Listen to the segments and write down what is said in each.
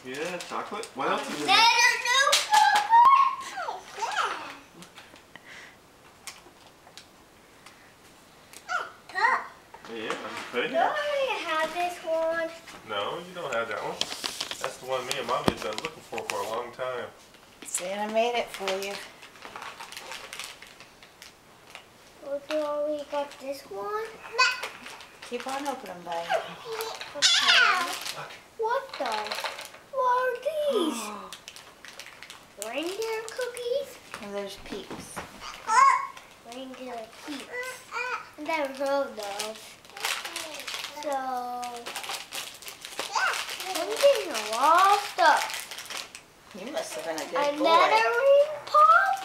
Yeah, chocolate. What else is in Better there? no chocolate. Yeah, pudding. Do I have this one? No, you don't have that one. That's the one me and Mommy have been looking for a long time. Santa made it for you. Well, do I only got this one? Keep on opening, buddy. Okay. What the? What are these? Reindeer cookies? And there's peeps. Reindeer peeps. And then roll those. So, I'm getting a lot of stuff. You must have been a good Another boy. ring pop?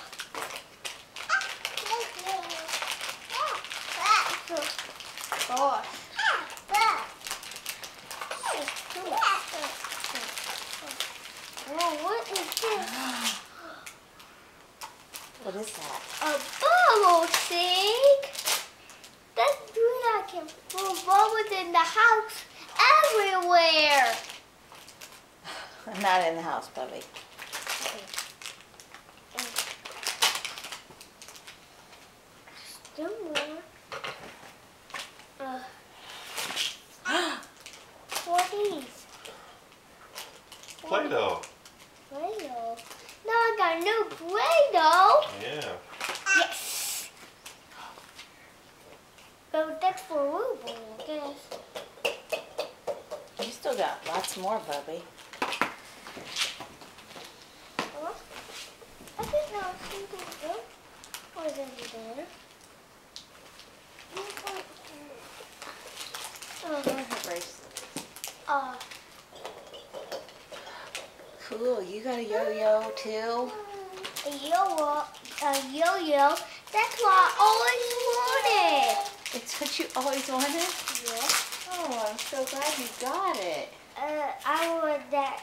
Gosh. Oh, what is this? What is that? A bubble stick. That's good. I can throw bubbles in the house everywhere. Not in the house, Bubby. Still more. What are these? Play-Doh. Play-Doh. Now I got new Play-Doh. Yeah. Yes. But that's for Ruby, I guess. You still got lots more, Bubby. Huh? I think there was something good. What is over there? Oh, there's her bracelet. Cool. You got a yo-yo too? A yo-yo. That's what I always wanted. It's what you always wanted? Yeah. Oh, I'm so glad you got it. I wanted that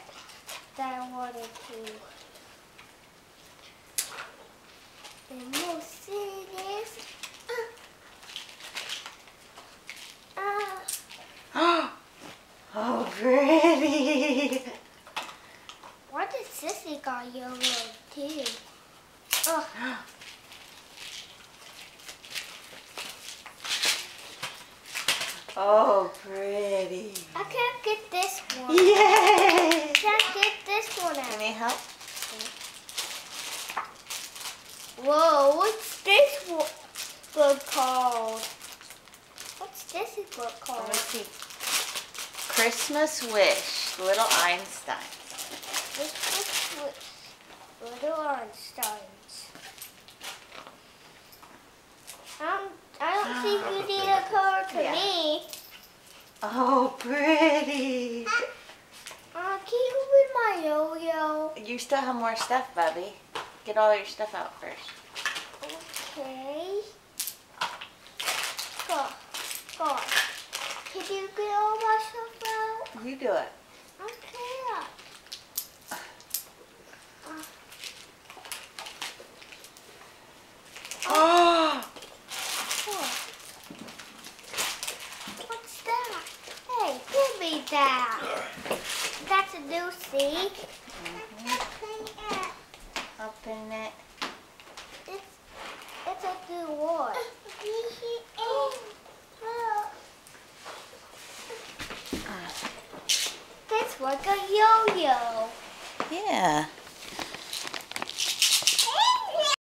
I wanted to. And we'll see this. Oh, pretty. Why did Sissy got yo-yo too? Oh, pretty. I can't get this one. Yay! Can't get this one out. Any help? Whoa, what's this book called? What's this book Let called? me see. Christmas Wish, Little Einstein. This book with Little Einsteins. I don't think you need a card to Yeah. me. Oh, pretty. Keep with my yo-yo. You still have more stuff, Bubby. Get all your stuff out first. Okay. Go. Can you get all my stuff out? You do it. Okay. Oh! What's that? Hey, give me that. That's a new seed. Open it. It's a new one. That's like a yo-yo. Yeah.